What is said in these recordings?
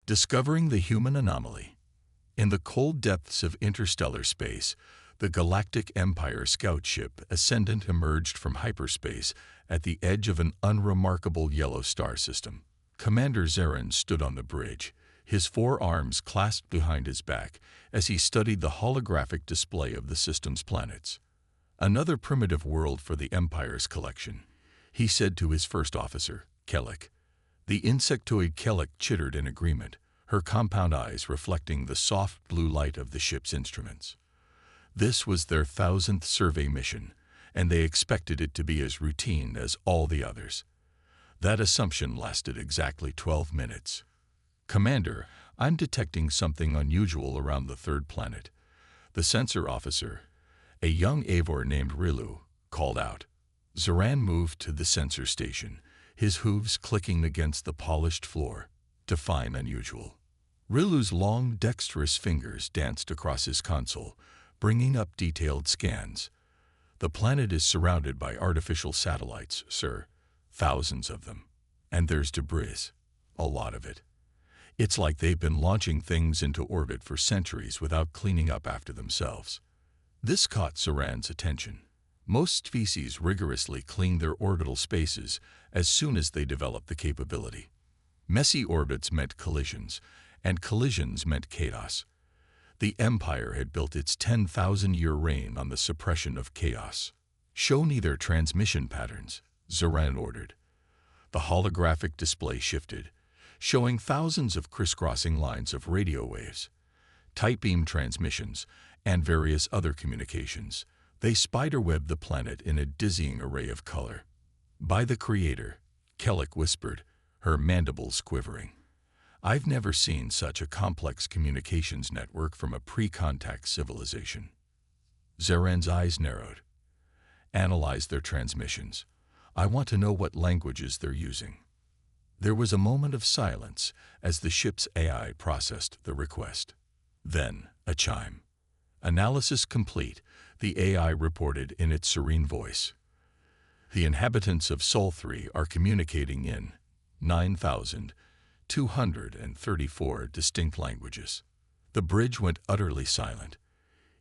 Discovering the human anomaly. In the cold depths of interstellar space, the Galactic Empire scout ship Ascendant emerged from hyperspace at the edge of an unremarkable yellow star system. Commander Zaran stood on the bridge, his forearms clasped behind his back as he studied the holographic display of the system's planets. "Another primitive world for the Empire's collection," he said to his first officer, Kellic. The insectoid Kellic chittered in agreement, her compound eyes reflecting the soft blue light of the ship's instruments. This was their 1000th survey mission, and they expected it to be as routine as all the others. That assumption lasted exactly 12 minutes. "Commander, I'm detecting something unusual around the third planet," the sensor officer, a young Avor named Rilu, called out. Zaran moved to the sensor station, his hooves clicking against the polished floor. "Define unusual." Rilu's long, dexterous fingers danced across his console, bringing up detailed scans. "The planet is surrounded by artificial satellites, sir. Thousands of them. And there's debris. A lot of it. It's like they've been launching things into orbit for centuries without cleaning up after themselves." This caught Zaran's attention. Most species rigorously clean their orbital spaces as soon as they develop the capability. Messy orbits meant collisions, and collisions meant chaos. The Empire had built its 10,000-year reign on the suppression of chaos. "Show me their transmission patterns," Zaran ordered. The holographic display shifted, showing thousands of crisscrossing lines of radio waves, tight beam transmissions, and various other communications. They spiderwebbed the planet in a dizzying array of color. "By the Creator," Kellic whispered, her mandibles quivering. "I've never seen such a complex communications network from a pre-contact civilization." Zaran's eyes narrowed. "Analyze their transmissions. I want to know what languages they're using." There was a moment of silence as the ship's AI processed the request. Then, a chime. "Analysis complete," the AI reported in its serene voice. "The inhabitants of Sol 3 are communicating in 9,234 distinct languages." The bridge went utterly silent.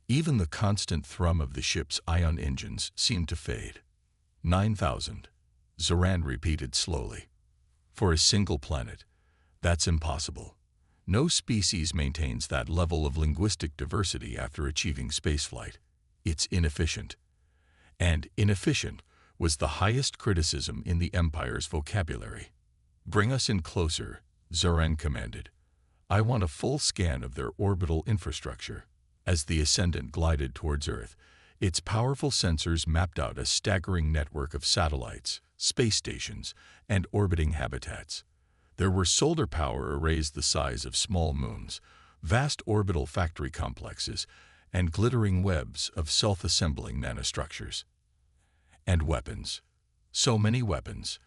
Even the constant thrum of the ship's ion engines seemed to fade. 9,000, Zaran repeated slowly. "For a single planet, that's impossible. No species maintains that level of linguistic diversity after achieving spaceflight. It's inefficient." And inefficient was the highest criticism in the Empire's vocabulary. "Bring us in closer," Zaran commanded. "I want a full scan of their orbital infrastructure." As the Ascendant glided towards Earth, its powerful sensors mapped out a staggering network of satellites, space stations, and orbiting habitats. There were solar power arrays the size of small moons, vast orbital factory complexes, and glittering webs of self-assembling nanostructures. And weapons. So many weapons.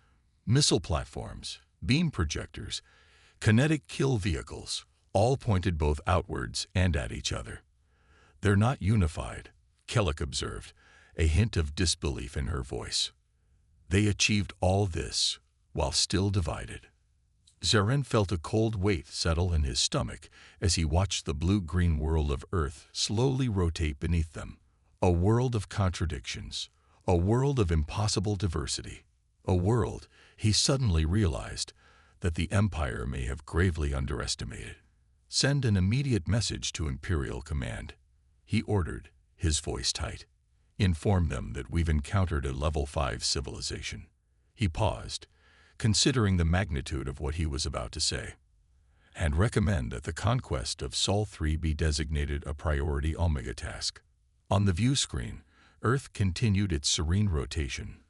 Missile platforms, beam projectors, kinetic kill vehicles, all pointed both outwards and at each other. "They're not unified," Kellic observed, a hint of disbelief in her voice. "They achieved all this while still divided." Zaran felt a cold weight settle in his stomach as he watched the blue-green world of Earth slowly rotate beneath them. A world of contradictions, a world of impossible diversity, a world, he suddenly realized, that the Empire may have gravely underestimated. "Send an immediate message to Imperial Command," he ordered, his voice tight. "Inform them that we've encountered a Level 5 civilization." He paused, considering the magnitude of what he was about to say. "And recommend that the conquest of Sol 3 be designated a priority Omega task." On the view screen, Earth continued its serene rotation,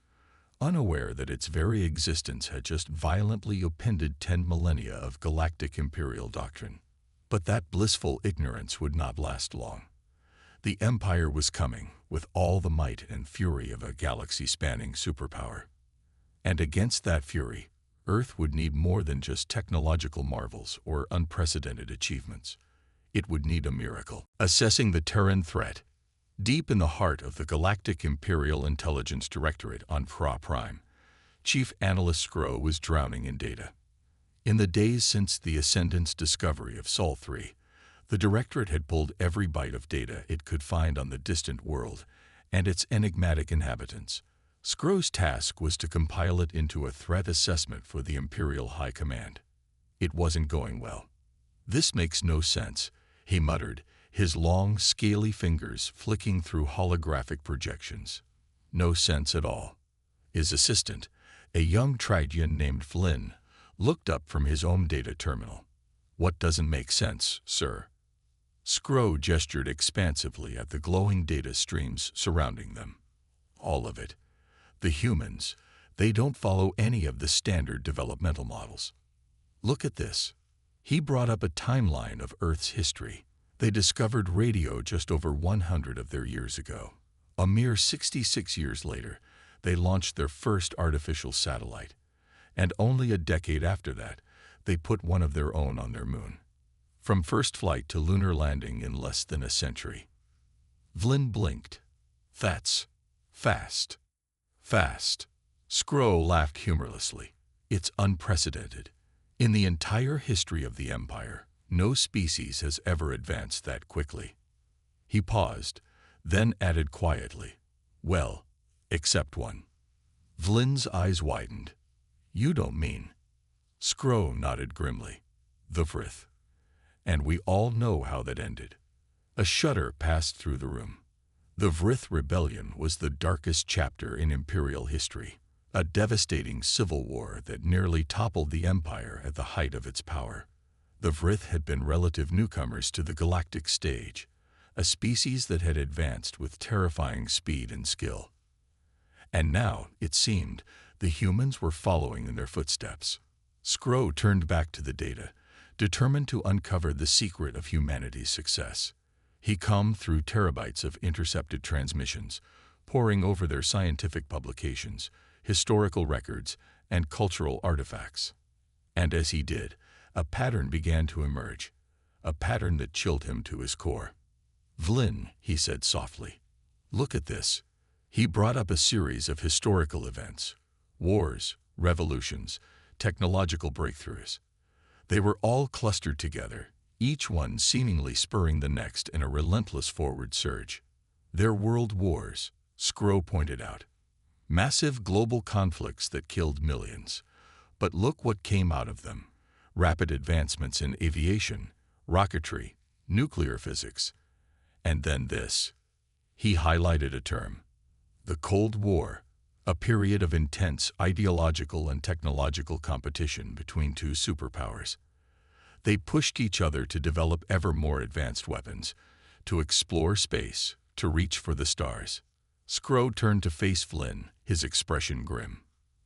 unaware that its very existence had just violently upended 10 millennia of galactic imperial doctrine. But that blissful ignorance would not last long. The Empire was coming with all the might and fury of a galaxy-spanning superpower. And against that fury, Earth would need more than just technological marvels or unprecedented achievements. It would need a miracle. Assessing the Terran threat. Deep in the heart of the Galactic Imperial Intelligence Directorate on Pra Prime, Chief Analyst Skro was drowning in data. In the days since the Ascendant's discovery of Sol 3, the Directorate had pulled every byte of data it could find on the distant world and its enigmatic inhabitants. Scro's task was to compile it into a threat assessment for the Imperial High Command. It wasn't going well. "This makes no sense," he muttered, his long, scaly fingers flicking through holographic projections. "No sense at all." His assistant, a young Trigian named Flynn, looked up from his own data terminal. "What doesn't make sense, sir?" Scro gestured expansively at the glowing data streams surrounding them. "All of it. The humans, they don't follow any of the standard developmental models. Look at this." He brought up a timeline of Earth's history. They discovered radio just over 100 of their years ago. A mere 66 years later, they launched their first artificial satellite. And only a decade after that, they put one of their own on their moon. From first flight to lunar landing in less than a century. Flynn blinked. "That's fast." "Fast." Scro laughed humorlessly. "It's unprecedented. In the entire history of the Empire, no species has ever advanced that quickly." He paused, then added quietly, "Well, except one." Flynn's eyes widened. "You don't mean?" Scro nodded grimly. "The Vrith. And we all know how that ended." A shudder passed through the room. The Vrith Rebellion was the darkest chapter in Imperial history, a devastating civil war that nearly toppled the Empire at the height of its power. The Vrith had been relative newcomers to the galactic stage, a species that had advanced with terrifying speed and skill. And now, it seemed, the humans were following in their footsteps. Scro turned back to the data, determined to uncover the secret of humanity's success. He combed through terabytes of intercepted transmissions, poring over their scientific publications, historical records, and cultural artifacts. And as he did, a pattern began to emerge, a pattern that chilled him to his core. "Flynn," he said softly, "look at this." He brought up a series of historical events, wars, revolutions, technological breakthroughs. They were all clustered together, each one seemingly spurring the next in a relentless forward surge. "They're world wars," Scro pointed out. "Massive global conflicts that killed millions. But look what came out of them. Rapid advancements in aviation, rocketry, nuclear physics. And then this." He highlighted a term. "The Cold War, a period of intense ideological and technological competition between two superpowers. They pushed each other to develop ever more advanced weapons, to explore space, to reach for the stars." Scro turned to face Flynn, his expression grim.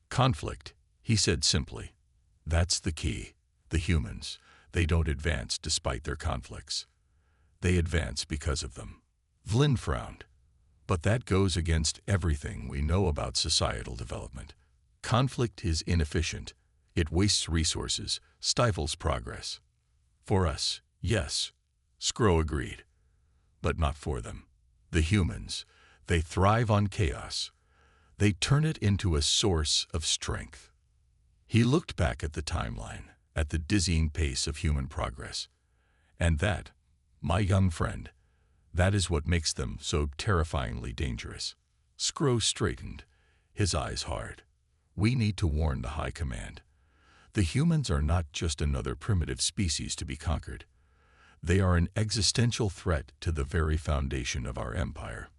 "Conflict," he said simply. "That's the key. The humans, they don't advance despite their conflicts. They advance because of them." Flynn frowned. "But that goes against everything we know about societal development. Conflict is inefficient. It wastes resources, stifles progress." "For us, yes," Scro agreed. "But not for them. The humans, they thrive on chaos. They turn it into a source of strength." He looked back at the timeline, at the dizzying pace of human progress. "And that, my young friend, that is what makes them so terrifyingly dangerous." Scro straightened, his eyes hard. "We need to warn the High Command. The humans are not just another primitive species to be conquered. They are an existential threat to the very foundation of our empire."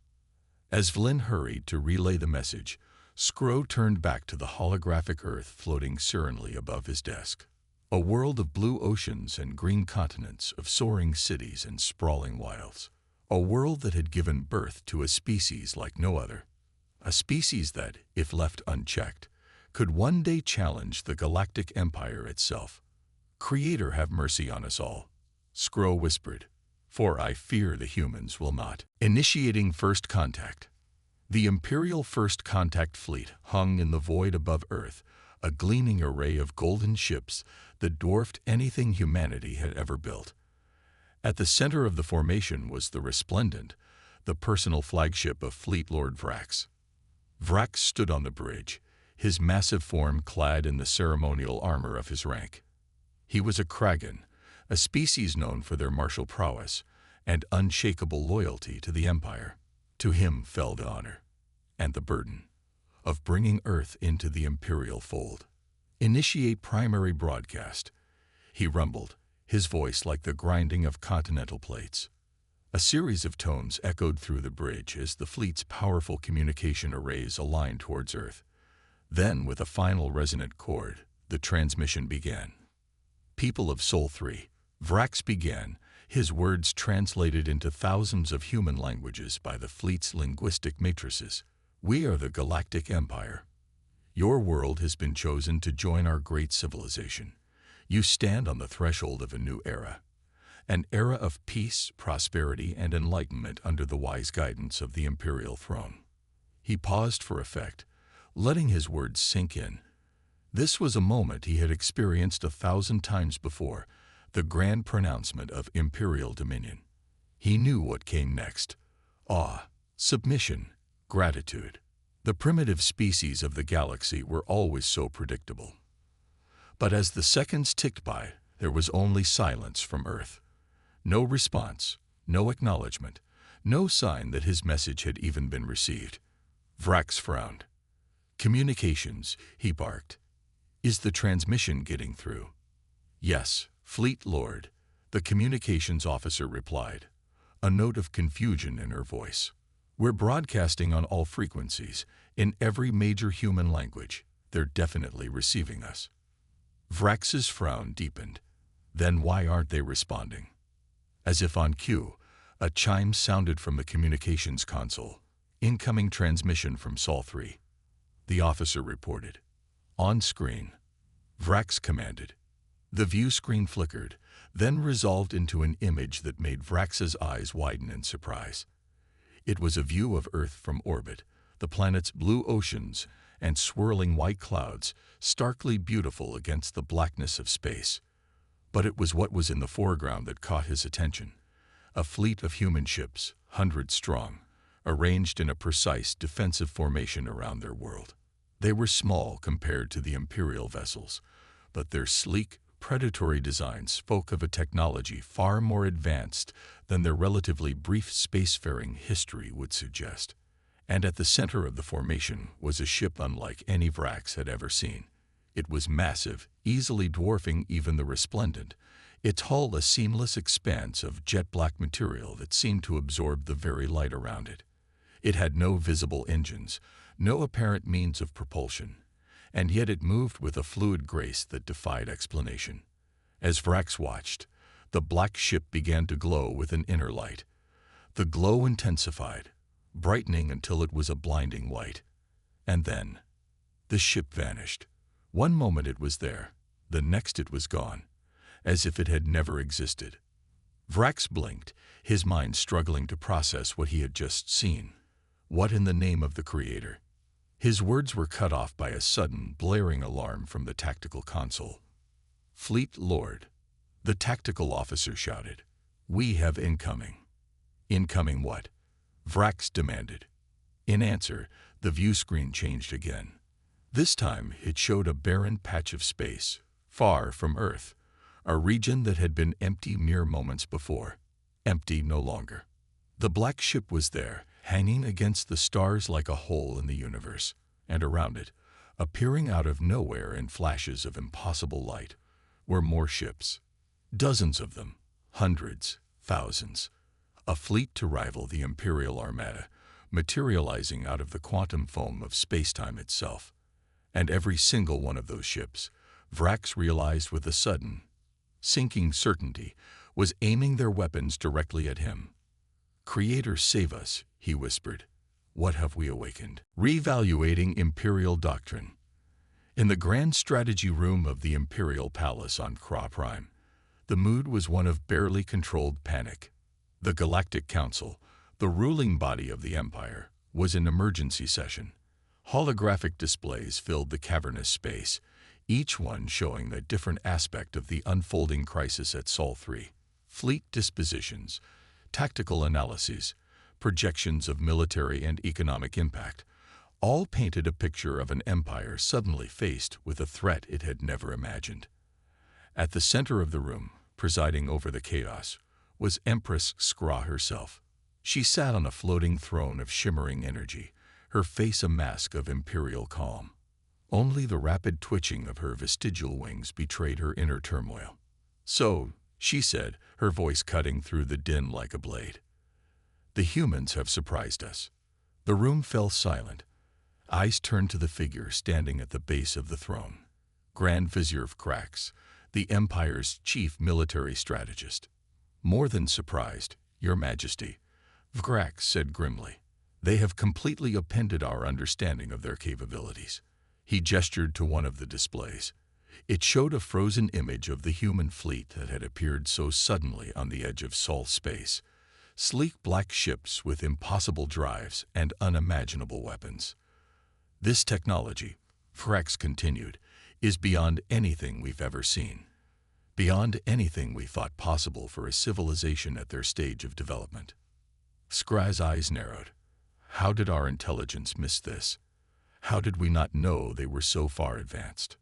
As Flynn hurried to relay the message, Scro turned back to the holographic Earth floating serenely above his desk. A world of blue oceans and green continents, of soaring cities and sprawling wilds. A world that had given birth to a species like no other. A species that, if left unchecked, could one day challenge the Galactic Empire itself. "Creator, have mercy on us all," Scro whispered, "for I fear the humans will not." Initiating first contact. The Imperial First Contact Fleet hung in the void above Earth, a gleaming array of golden ships that dwarfed anything humanity had ever built. At the center of the formation was the Resplendent, the personal flagship of Fleet Lord Vrax. Vrax stood on the bridge, his massive form clad in the ceremonial armor of his rank. He was a kragan, a species known for their martial prowess and unshakable loyalty to the Empire. To him fell the honor and the burden of bringing Earth into the Imperial fold. "Initiate primary broadcast," he rumbled, his voice like the grinding of continental plates. A series of tones echoed through the bridge as the fleet's powerful communication arrays aligned towards Earth. Then, with a final resonant chord, the transmission began. "People of Sol 3, Vrax began," his words translated into thousands of human languages by the fleet's linguistic matrices. "We are the Galactic Empire. Your world has been chosen to join our great civilization. You stand on the threshold of a new era. An era of peace, prosperity, and enlightenment under the wise guidance of the Imperial throne." He paused for effect, letting his words sink in. This was a moment he had experienced 1,000 times before, the grand pronouncement of Imperial dominion. He knew what came next: awe, submission, gratitude. The primitive species of the galaxy were always so predictable. But as the seconds ticked by, there was only silence from Earth. No response, no acknowledgement, no sign that his message had even been received. Vrax frowned. "Communications," he barked. "Is the transmission getting through?" "Yes, Fleet Lord," the communications officer replied, a note of confusion in her voice. "We're broadcasting on all frequencies, in every major human language. They're definitely receiving us." Vrax's frown deepened. Then why aren't they responding? As if on cue, a chime sounded from the communications console. "Incoming transmission from Sol 3. The officer reported. "On screen." Vrax commanded. The view screen flickered, then resolved into an image that made Vrax's eyes widen in surprise. It was a view of Earth from orbit, the planet's blue oceans and swirling white clouds, starkly beautiful against the blackness of space. But it was what was in the foreground that caught his attention. A fleet of human ships, hundreds strong, arranged in a precise defensive formation around their world. They were small compared to the Imperial vessels, but their sleek, predatory designs spoke of a technology far more advanced than their relatively brief spacefaring history would suggest. And at the center of the formation was a ship unlike any Vrax had ever seen. It was massive, easily dwarfing even the Resplendent, its hull a seamless expanse of jet-black material that seemed to absorb the very light around it. It had no visible engines, no apparent means of propulsion, and yet it moved with a fluid grace that defied explanation. As Vrax watched, the black ship began to glow with an inner light. The glow intensified, brightening until it was a blinding white. And then, the ship vanished. One moment it was there, the next it was gone, as if it had never existed. Vrax blinked, his mind struggling to process what he had just seen. What in the name of the Creator? His words were cut off by a sudden, blaring alarm from the tactical console. "Fleet Lord," the tactical officer shouted. "We have incoming." "Incoming what?" Vrax demanded. In answer, the view screen changed again. This time, it showed a barren patch of space, far from Earth, a region that had been empty mere moments before. Empty no longer. The black ship was there, hanging against the stars like a hole in the universe, and around it, appearing out of nowhere in flashes of impossible light, were more ships. Dozens of them, hundreds, thousands. A fleet to rival the Imperial Armada, materializing out of the quantum foam of spacetime itself. And every single one of those ships, Vrax realized with a sudden, sinking certainty, was aiming their weapons directly at him. "Creator, save us," he whispered. "What have we awakened?" Reevaluating Imperial Doctrine. In the grand strategy room of the Imperial Palace on Kra Prime, the mood was one of barely controlled panic. The Galactic Council, the ruling body of the Empire, was in emergency session. Holographic displays filled the cavernous space, each one showing a different aspect of the unfolding crisis at Sol 3. Fleet dispositions, tactical analyses, projections of military and economic impact, all painted a picture of an empire suddenly faced with a threat it had never imagined. At the center of the room, presiding over the chaos, was Empress Skra herself. She sat on a floating throne of shimmering energy, her face a mask of imperial calm. Only the rapid twitching of her vestigial wings betrayed her inner turmoil. "So," she said, her voice cutting through the din like a blade, "the humans have surprised us." The room fell silent. Eyes turned to the figure standing at the base of the throne. Grand Vizier Vrax, the Empire's chief military strategist. "More than surprised, Your Majesty," Vrax said grimly. "They have completely upended our understanding of their capabilities." He gestured to one of the displays. It showed a frozen image of the human fleet that had appeared so suddenly on the edge of Sol space. Sleek black ships with impossible drives and unimaginable weapons. "This technology," Vrax continued, "is beyond anything we've ever seen. Beyond anything we thought possible for a civilization at their stage of development." Skra's eyes narrowed. How did our intelligence miss this? How did we not know they were so far advanced?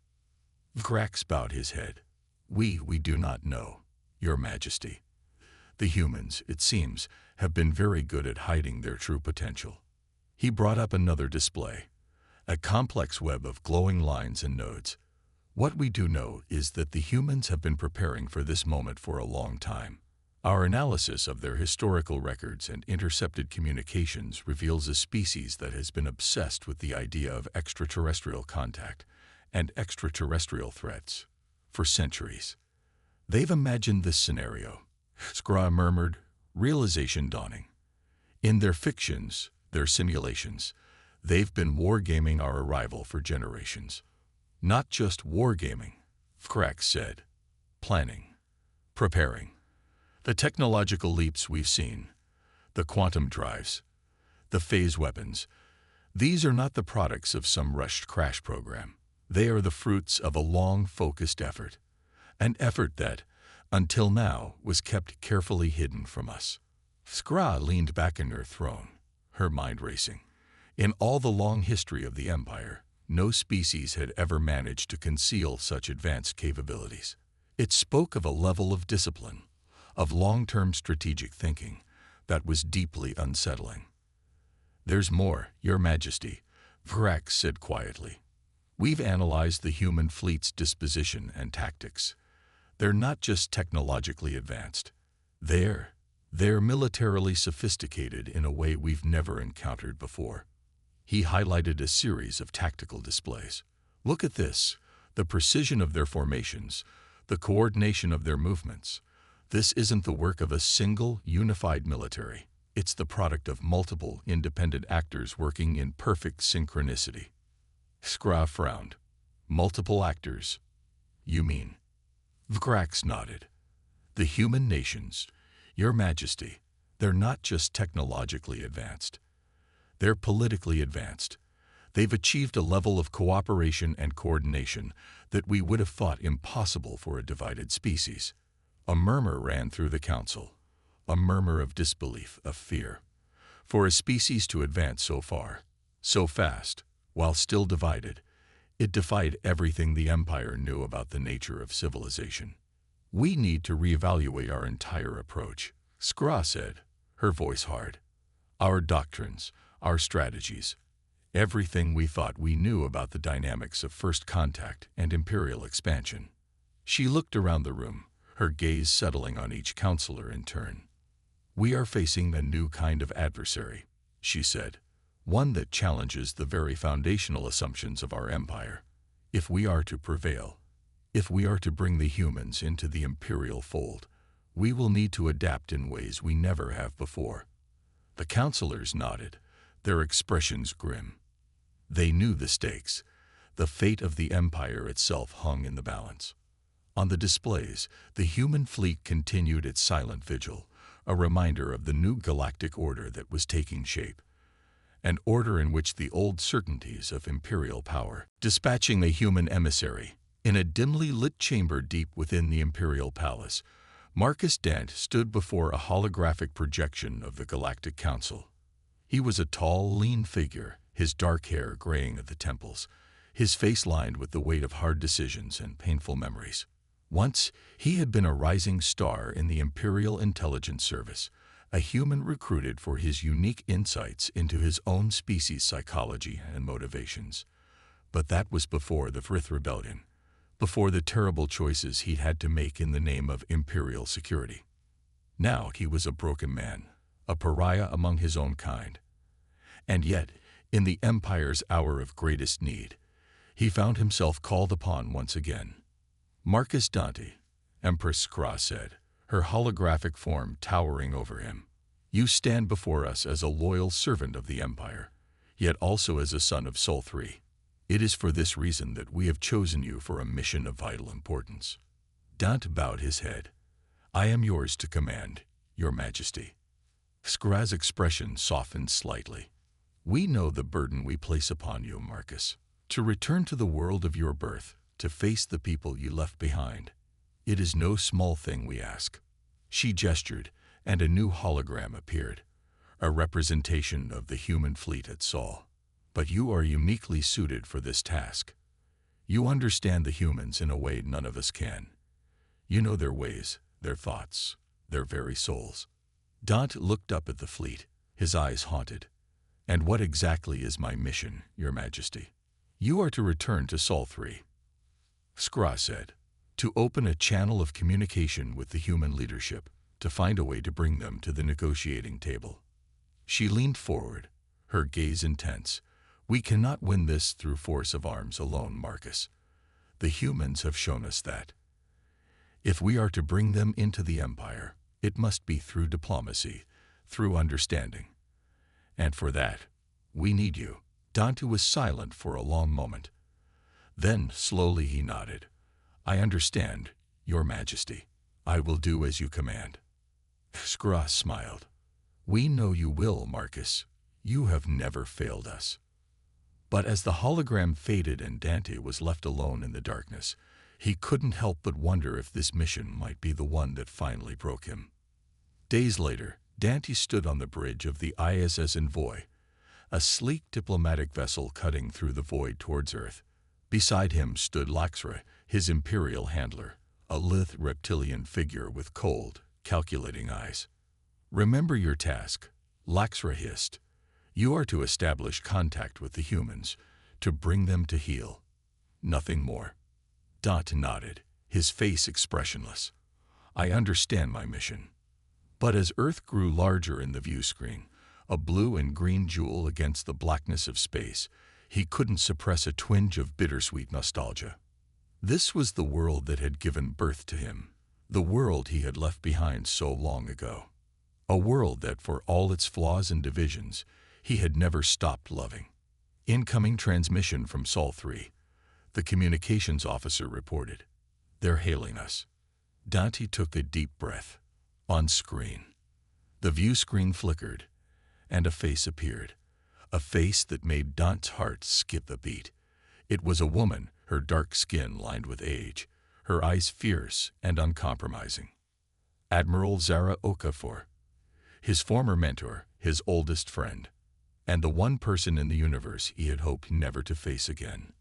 Vrax bowed his head. We do not know, Your Majesty. The humans, it seems, have been very good at hiding their true potential." He brought up another display, a complex web of glowing lines and nodes. "What we do know is that the humans have been preparing for this moment for a long time. Our analysis of their historical records and intercepted communications reveals a species that has been obsessed with the idea of extraterrestrial contact and extraterrestrial threats for centuries. They've imagined this scenario," Skra murmured, realization dawning. "In their fictions, their simulations, they've been wargaming our arrival for generations." "Not just wargaming," Vrax said. "Planning. Preparing. The technological leaps we've seen, the quantum drives, the phase weapons, these are not the products of some rushed crash program. They are the fruits of a long, focused effort. An effort that, until now, was kept carefully hidden from us." Skra leaned back in her throne, her mind racing. In all the long history of the Empire, no species had ever managed to conceal such advanced capabilities. It spoke of a level of discipline, of long-term strategic thinking, that was deeply unsettling. "There's more, Your Majesty," Vrax said quietly. "We've analyzed the human fleet's disposition and tactics. They're not just technologically advanced. They're militarily sophisticated in a way we've never encountered before." He highlighted a series of tactical displays. "Look at this, the precision of their formations, the coordination of their movements. This isn't the work of a single, unified military. It's the product of multiple, independent actors working in perfect synchronicity." Skra frowned. "Multiple actors? You mean?" Vrax nodded. "The human nations, Your Majesty, they're not just technologically advanced. They're politically advanced. They've achieved a level of cooperation and coordination that we would have thought impossible for a divided species." A murmur ran through the council, a murmur of disbelief, of fear. For a species to advance so far, so fast, while still divided, it defied everything the Empire knew about the nature of civilization. "We need to reevaluate our entire approach," Skra said, her voice hard. "Our doctrines, our strategies, everything we thought we knew about the dynamics of first contact and imperial expansion." She looked around the room, her gaze settling on each counselor in turn. "We are facing a new kind of adversary," she said, "one that challenges the very foundational assumptions of our empire. If we are to prevail, if we are to bring the humans into the imperial fold, we will need to adapt in ways we never have before." The counselors nodded, their expressions grim. They knew the stakes. The fate of the empire itself hung in the balance. On the displays, the human fleet continued its silent vigil, a reminder of the new galactic order that was taking shape. An order in which the old certainties of imperial power, dispatching a human emissary, in a dimly lit chamber deep within the imperial palace, Marcus Dant stood before a holographic projection of the Galactic Council. He was a tall, lean figure, his dark hair graying at the temples, his face lined with the weight of hard decisions and painful memories. Once, he had been a rising star in the Imperial Intelligence Service, a human recruited for his unique insights into his own species' psychology and motivations. But that was before the Frith Rebellion, before the terrible choices he'd had to make in the name of Imperial security. Now he was a broken man, a pariah among his own kind. And yet, in the Empire's hour of greatest need, he found himself called upon once again. "Marcus Dante," Empress Skra said, her holographic form towering over him, "you stand before us as a loyal servant of the Empire, yet also as a son of Sol 3. It is for this reason that we have chosen you for a mission of vital importance." Dante bowed his head. "I am yours to command, Your Majesty." Skra's expression softened slightly. "We know the burden we place upon you, Marcus. To return to the world of your birth, to face the people you left behind. It is no small thing we ask." She gestured, and a new hologram appeared, a representation of the human fleet at Sol. "But you are uniquely suited for this task. You understand the humans in a way none of us can. You know their ways, their thoughts, their very souls." Dante looked up at the fleet, his eyes haunted. "And what exactly is my mission, Your Majesty?" "You are to return to Sol 3. Skra said, "to open a channel of communication with the human leadership, to find a way to bring them to the negotiating table." She leaned forward, her gaze intense. "We cannot win this through force of arms alone, Marcus. The humans have shown us that. If we are to bring them into the Empire, it must be through diplomacy, through understanding. And for that, we need you." Dante was silent for a long moment. Then, slowly he nodded. "I understand, Your Majesty. I will do as you command." Skra smiled. "We know you will, Marcus. You have never failed us." But as the hologram faded and Dante was left alone in the darkness, he couldn't help but wonder if this mission might be the one that finally broke him. Days later, Dante stood on the bridge of the ISS Envoy, a sleek diplomatic vessel cutting through the void towards Earth. Beside him stood Laxra, his imperial handler, a lithe reptilian figure with cold, calculating eyes. "Remember your task," Laxra hissed. "You are to establish contact with the humans, to bring them to heal. Nothing more." Dante nodded, his face expressionless. "I understand my mission." But as Earth grew larger in the view screen, a blue and green jewel against the blackness of space, he couldn't suppress a twinge of bittersweet nostalgia. This was the world that had given birth to him, the world he had left behind so long ago. A world that, for all its flaws and divisions, he had never stopped loving. "Incoming transmission from Sol 3, the communications officer reported. They're hailing us." Dante took a deep breath. On screen, the view screen flickered, and a face appeared, a face that made Dante's heart skip a beat. It was a woman, her dark skin lined with age, her eyes fierce and uncompromising. Admiral Zara Okafor, his former mentor, his oldest friend, and the one person in the universe he had hoped never to face again.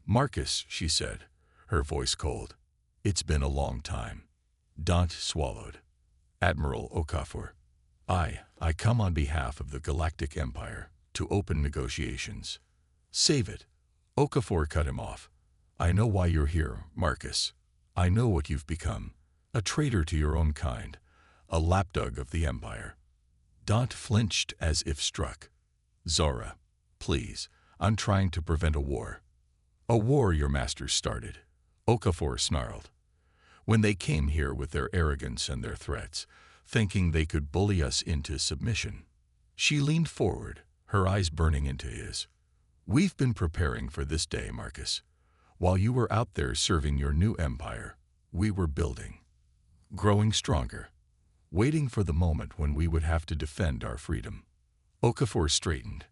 "Marcus," she said, her voice cold. "It's been a long time." Dante swallowed. "Admiral Okafor, I come on behalf of the Galactic Empire to open negotiations." "Save it." Okafor cut him off. "I know why you're here, Marcus. I know what you've become. A traitor to your own kind, a lapdog of the Empire." Dante flinched as if struck. "Zara, please, I'm trying to prevent a war." "A war your masters started," Okafor snarled. "When they came here with their arrogance and their threats, thinking they could bully us into submission." She leaned forward, her eyes burning into his. "We've been preparing for this day, Marcus. While you were out there serving your new empire, we were building, growing stronger, waiting for the moment when we would have to defend our freedom." Okafor straightened,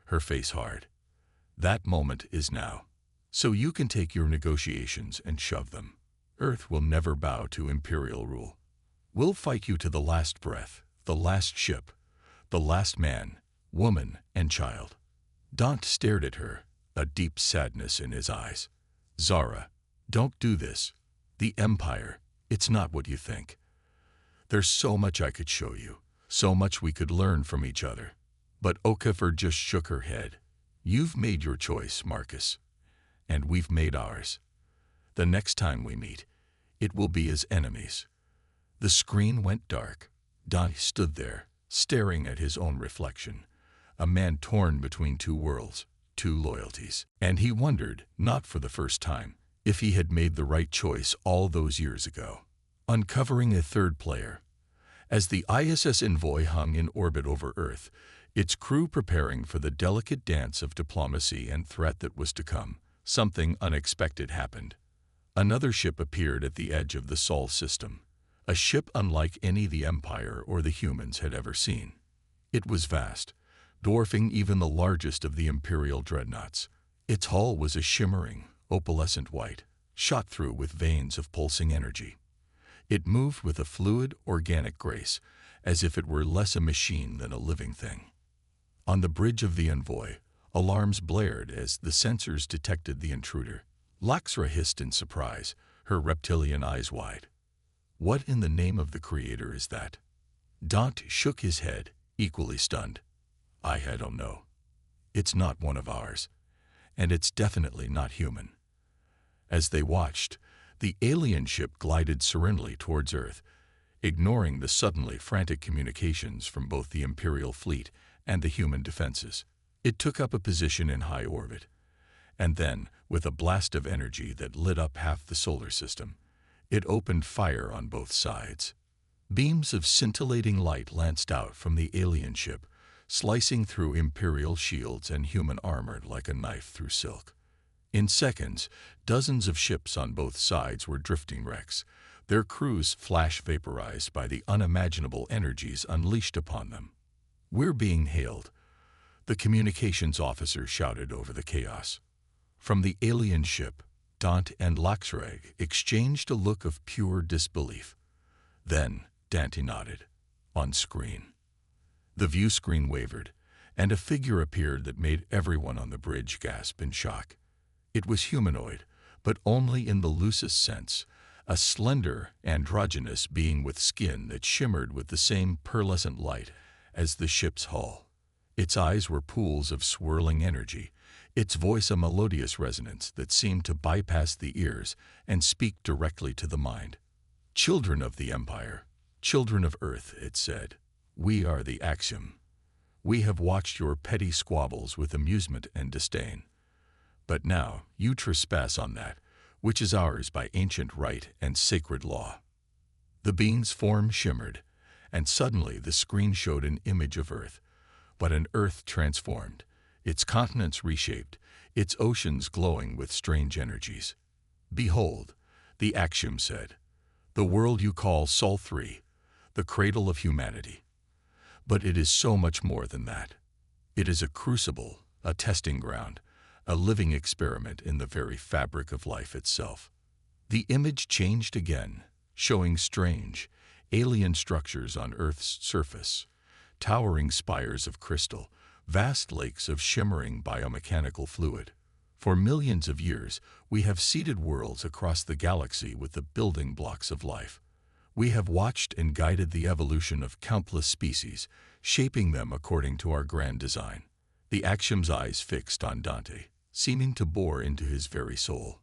her face hard. "That moment is now. So you can take your negotiations and shove them. Earth will never bow to imperial rule. We'll fight you to the last breath, the last ship, the last man, woman, and child." Dante stared at her, a deep sadness in his eyes. "Zara, don't do this. The Empire, it's not what you think. There's so much I could show you, so much we could learn from each other. But Okafor just shook her head. You've made your choice, Marcus, and we've made ours. The next time we meet, it will be as enemies. The screen went dark. Dante stood there, staring at his own reflection, a man torn between two worlds, two loyalties. And he wondered, not for the first time, if he had made the right choice all those years ago. Uncovering a third player. As the ISS Envoy hung in orbit over Earth, its crew preparing for the delicate dance of diplomacy and threat that was to come, something unexpected happened. Another ship appeared at the edge of the Sol system, a ship unlike any the Empire or the humans had ever seen. It was vast, dwarfing even the largest of the Imperial dreadnoughts. Its hull was a shimmering, opalescent white, shot through with veins of pulsing energy. It moved with a fluid, organic grace, as if it were less a machine than a living thing. On the bridge of the Envoy, alarms blared as the sensors detected the intruder. Laxra hissed in surprise, her reptilian eyes wide. What in the name of the Creator is that? Dante shook his head, equally stunned. I don't know. It's not one of ours, and it's definitely not human. As they watched, the alien ship glided serenely towards Earth, ignoring the suddenly frantic communications from both the Imperial fleet and the human defenses. It took up a position in high orbit, and then, with a blast of energy that lit up half the solar system, it opened fire on both sides. Beams of scintillating light lanced out from the alien ship, slicing through Imperial shields and human armor like a knife through silk. In seconds, dozens of ships on both sides were drifting wrecks, their crews flash vaporized by the unimaginable energies unleashed upon them. We're being hailed, the communications officer shouted over the chaos. From the alien ship, Dante and Laxra exchanged a look of pure disbelief. Then, Dante nodded. On screen. The view screen wavered, and a figure appeared that made everyone on the bridge gasp in shock. It was humanoid, but only in the loosest sense, a slender, androgynous being with skin that shimmered with the same pearlescent light as the ship's hull. Its eyes were pools of swirling energy, its voice a melodious resonance that seemed to bypass the ears and speak directly to the mind. Children of the Empire, children of Earth, it said, we are the Axiom. We have watched your petty squabbles with amusement and disdain. But now you trespass on that, which is ours by ancient right and sacred law. The being's form shimmered, and suddenly the screen showed an image of Earth, but an Earth transformed, its continents reshaped, its oceans glowing with strange energies. Behold, the Axiom said, the world you call Sol 3, the cradle of humanity. But it is so much more than that. It is a crucible, a testing ground, a living experiment in the very fabric of life itself. The image changed again, showing strange, alien structures on Earth's surface, towering spires of crystal, vast lakes of shimmering biomechanical fluid. For millions of years, we have seeded worlds across the galaxy with the building blocks of life. We have watched and guided the evolution of countless species, shaping them according to our grand design. The Axiom's eyes fixed on Dante, seeming to bore into his very soul.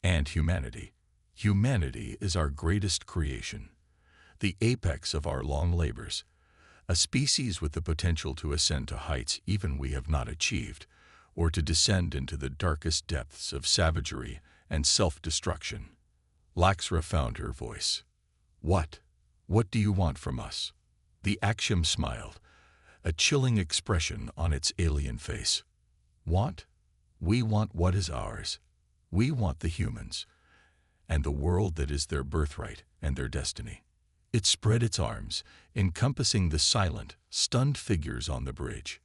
And humanity. Humanity is our greatest creation, the apex of our long labors, a species with the potential to ascend to heights even we have not achieved, or to descend into the darkest depths of savagery and self-destruction. Laxra found her voice. What? What do you want from us? The Axiom smiled, a chilling expression on its alien face. Want? We want what is ours. We want the humans, and the world that is their birthright and their destiny. It spread its arms, encompassing the silent, stunned figures on the bridge.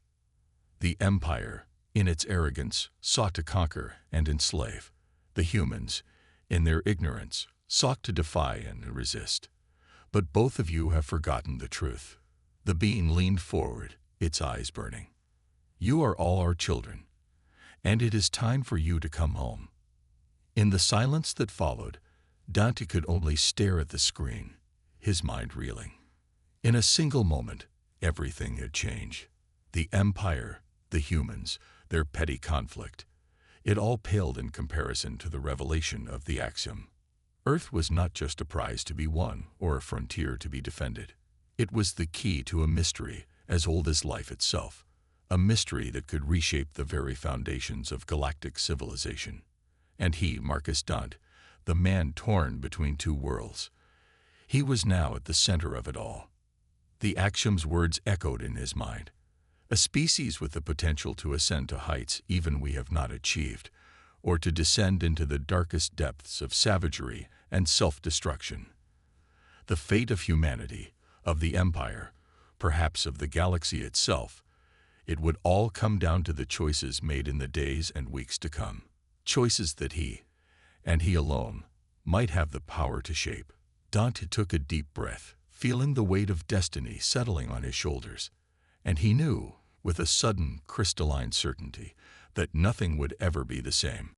The Empire, in its arrogance, sought to conquer and enslave. The humans, in their ignorance, sought to defy and resist. But both of you have forgotten the truth. The being leaned forward, its eyes burning. You are all our children, and it is time for you to come home. In the silence that followed, Dante could only stare at the screen, his mind reeling. In a single moment, everything had changed. The Empire, the humans, their petty conflict. It all paled in comparison to the revelation of the axiom. Earth was not just a prize to be won or a frontier to be defended. It was the key to a mystery as old as life itself, a mystery that could reshape the very foundations of galactic civilization. And he, Marcus Dante, the man torn between two worlds, he was now at the center of it all. The axiom's words echoed in his mind. A species with the potential to ascend to heights even we have not achieved, or to descend into the darkest depths of savagery and self-destruction. The fate of humanity, of the Empire, perhaps of the galaxy itself, it would all come down to the choices made in the days and weeks to come. Choices that he, and he alone, might have the power to shape. Dante took a deep breath, feeling the weight of destiny settling on his shoulders, and he knew, with a sudden crystalline certainty, that nothing would ever be the same.